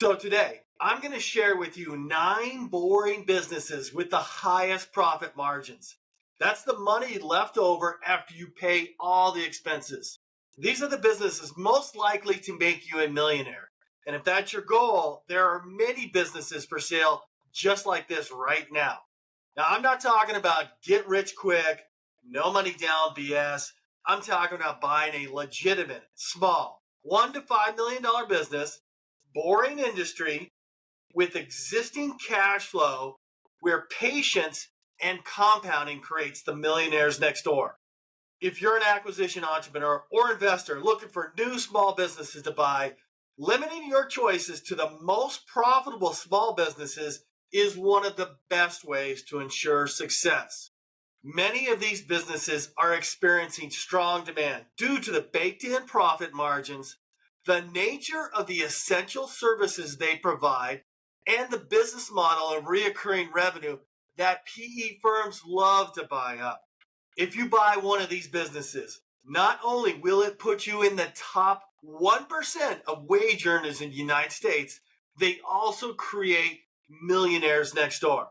So today, I'm going to share with you 9 boring businesses with the highest profit margins. That's the money left over after you pay all the expenses. These are the businesses most likely to make you a millionaire. And if that's your goal, there are many businesses for sale just like this right now. Now, I'm not talking about get rich quick, no money down BS. I'm talking about buying a legitimate, small, $1 to $5 million business, boring industry with existing cash flow where patience and compounding creates the millionaires next door. If you're an acquisition entrepreneur or investor looking for new small businesses to buy, limiting your choices to the most profitable small businesses is one of the best ways to ensure success. Many of these businesses are experiencing strong demand due to the baked-in profit margins, the nature of the essential services they provide, and the business model of recurring revenue that PE firms love to buy up. If you buy one of these businesses, not only will it put you in the top 1% of wage earners in the United States, they also create millionaires next door.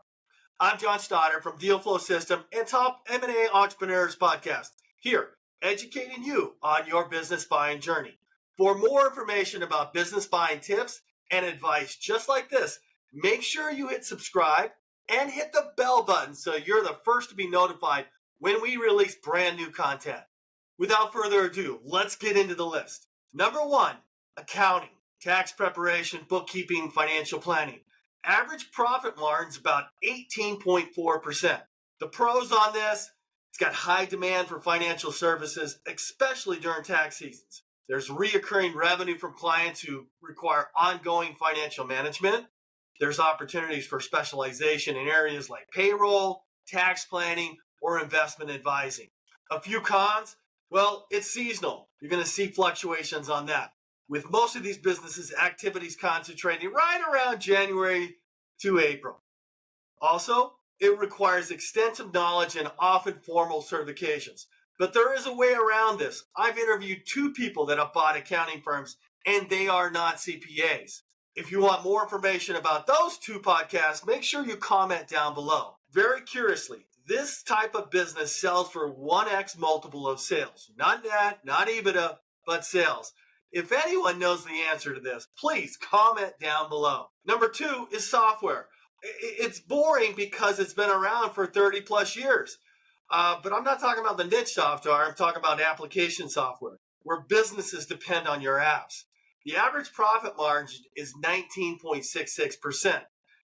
I'm John Stoddard from Deal Flow System and Top M&A Entrepreneurs Podcast, here educating you on your business buying journey. For more information about business buying tips and advice just like this, make sure you hit subscribe and hit the bell button so you're the first to be notified when we release brand new content. Without further ado, let's get into the list. Number 1, accounting, tax preparation, bookkeeping, financial planning. Average profit margin's about 18.4%. The pros on this, it's got high demand for financial services, especially during tax seasons. There's reoccurring revenue from clients who require ongoing financial management. There's opportunities for specialization in areas like payroll, tax planning, or investment advising. A few cons, well, it's seasonal. You're going to see fluctuations on that. With most of these businesses, activities concentrating right around January to April. Also, it requires extensive knowledge and often formal certifications. But there is a way around this. I've interviewed 2 people that have bought accounting firms, and they are not CPAs. If you want more information about those 2 podcasts, make sure you comment down below. Very curiously, this type of business sells for 1x multiple of sales. Not net, not EBITDA, but sales. If anyone knows the answer to this, please comment down below. Number 2 is software. It's boring because it's been around for 30 plus years. But I'm not talking about the niche software. I'm talking about application software where businesses depend on your apps. The average profit margin is 19.66%.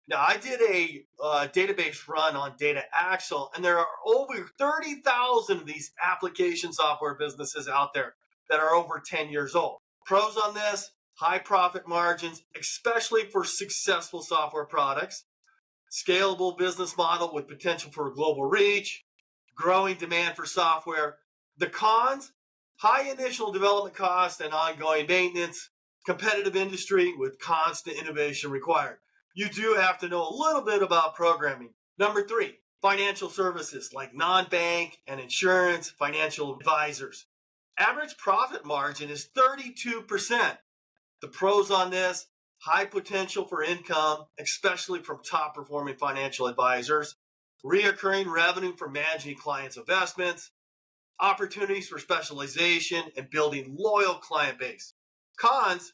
Now, I did a database run on Data Axle, and there are over 30,000 of these application software businesses out there that are over 10 years old. Pros on this, high profit margins, especially for successful software products, scalable business model with potential for global reach, growing demand for software. The cons, high initial development costs and ongoing maintenance, competitive industry with constant innovation required. You do have to know a little bit about programming. Number 3, financial services like non-bank and insurance, financial advisors. Average profit margin is 32%. The pros on this, high potential for income, especially from top performing financial advisors, reoccurring revenue from managing clients' investments, opportunities for specialization and building loyal client base. Cons,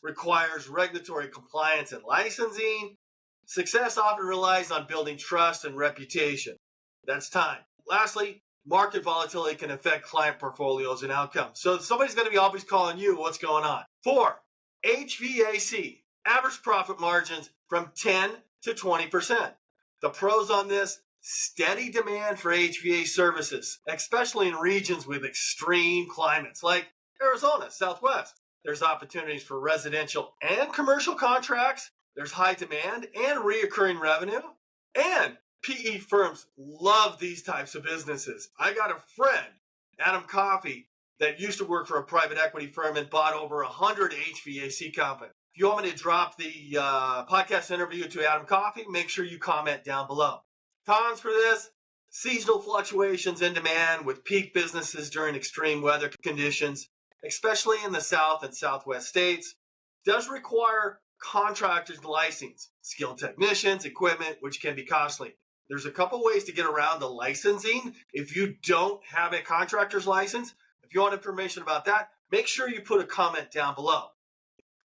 requires regulatory compliance and licensing. Success often relies on building trust and reputation. That's time. Lastly, market volatility can affect client portfolios and outcomes. So somebody's going to be always calling you, what's going on? 4, HVAC, average profit margins from 10 to 20%. The pros on this, steady demand for HVAC services, especially in regions with extreme climates like Arizona, Southwest. There's opportunities for residential and commercial contracts. There's high demand and reoccurring revenue. And PE firms love these types of businesses. I got a friend, Adam Coffey, that used to work for a private equity firm and bought over 100 HVAC companies. If you want me to drop the podcast interview to Adam Coffey, make sure you comment down below. Cons for this, seasonal fluctuations in demand with peak businesses during extreme weather conditions, especially in the South and Southwest states, does require contractors license, skilled technicians, equipment, which can be costly. There's a couple ways to get around the licensing if you don't have a contractor's license. If you want information about that, make sure you put a comment down below.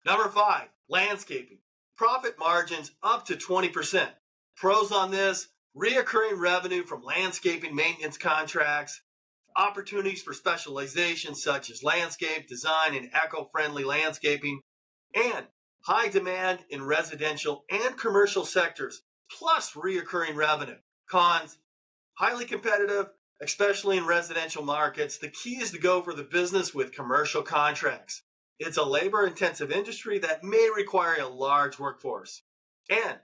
Number 5, landscaping. Profit margins up to 20%. Pros on this: reoccurring revenue from landscaping maintenance contracts, opportunities for specialization such as landscape design and eco-friendly landscaping, and high demand in residential and commercial sectors, plus reoccurring revenue. Cons: highly competitive, especially in residential markets. The key is to go for the business with commercial contracts. It's a labor-intensive industry that may require a large workforce. And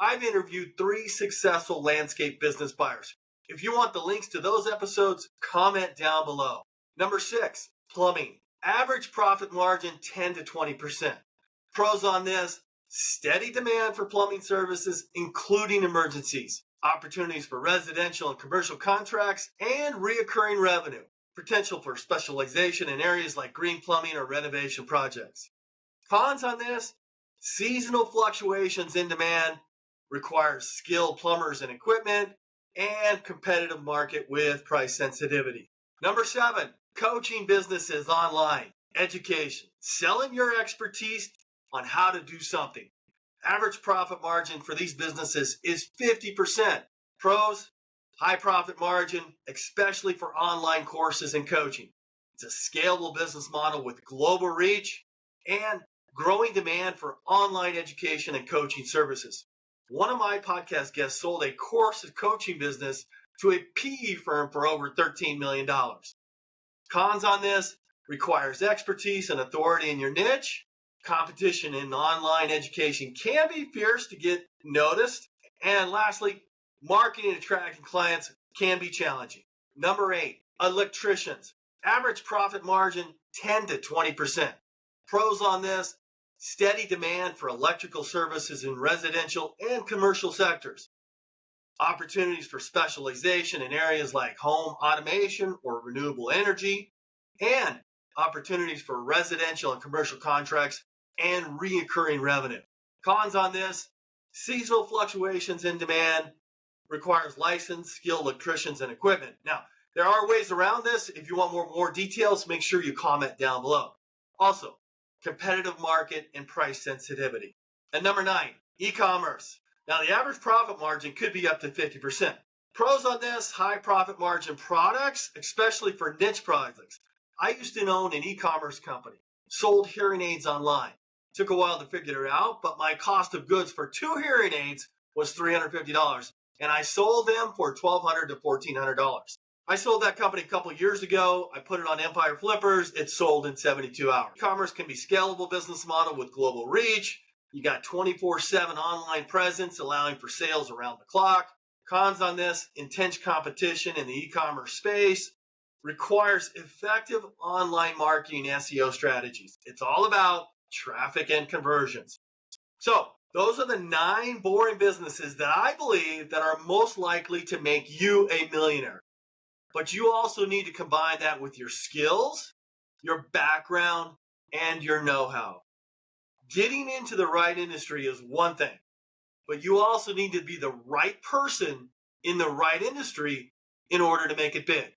I've interviewed 3 successful landscape business buyers. If you want the links to those episodes, comment down below. Number 6, plumbing. Average profit margin 10 to 20%. Pros on this: steady demand for plumbing services, including emergencies, opportunities for residential and commercial contracts, and reoccurring revenue. Potential for specialization in areas like green plumbing or renovation projects. Cons on this: seasonal fluctuations in demand, requires skilled plumbers and equipment, and competitive market with price sensitivity. Number 7, coaching businesses online, education, selling your expertise on how to do something. Average profit margin for these businesses is 50%. Pros: high profit margin, especially for online courses and coaching. It's a scalable business model with global reach and growing demand for online education and coaching services. One of my podcast guests sold a course coaching business to a PE firm for over $13 million. Cons on this: requires expertise and authority in your niche. Competition in online education can be fierce to get noticed. And lastly, marketing and attracting clients can be challenging. Number 8, electricians. Average profit margin 10 to 20%. Pros on this: steady demand for electrical services in residential and commercial sectors. Opportunities for specialization in areas like home automation or renewable energy, and opportunities for residential and commercial contracts and reoccurring revenue. Cons on this: seasonal fluctuations in demand, requires licensed, skilled electricians and equipment. Now, there are ways around this. If you want more details, make sure you comment down below. Also, competitive market and price sensitivity. And number 9, e-commerce. Now, the average profit margin could be up to 50%. Pros on this: high profit margin products, especially for niche projects. I used to own an e-commerce company, sold hearing aids online. Took a while to figure it out, but my cost of goods for 2 hearing aids was $350, and I sold them for $1,200 to $1,400. I sold that company a couple years ago. I put it on Empire Flippers. It sold in 72 hours. E-commerce can be a scalable business model with global reach. You got 24/7 online presence, allowing for sales around the clock. Cons on this: intense competition in the e-commerce space. Requires effective online marketing SEO strategies. It's all about traffic and conversions. So those are the 9 boring businesses that I believe that are most likely to make you a millionaire. But you also need to combine that with your skills, your background, and your know-how. Getting into the right industry is one thing, but you also need to be the right person in the right industry in order to make it big.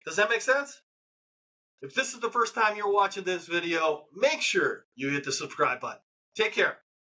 Does that make sense? If this is the first time you're watching this video, make sure you hit the subscribe button. Take care.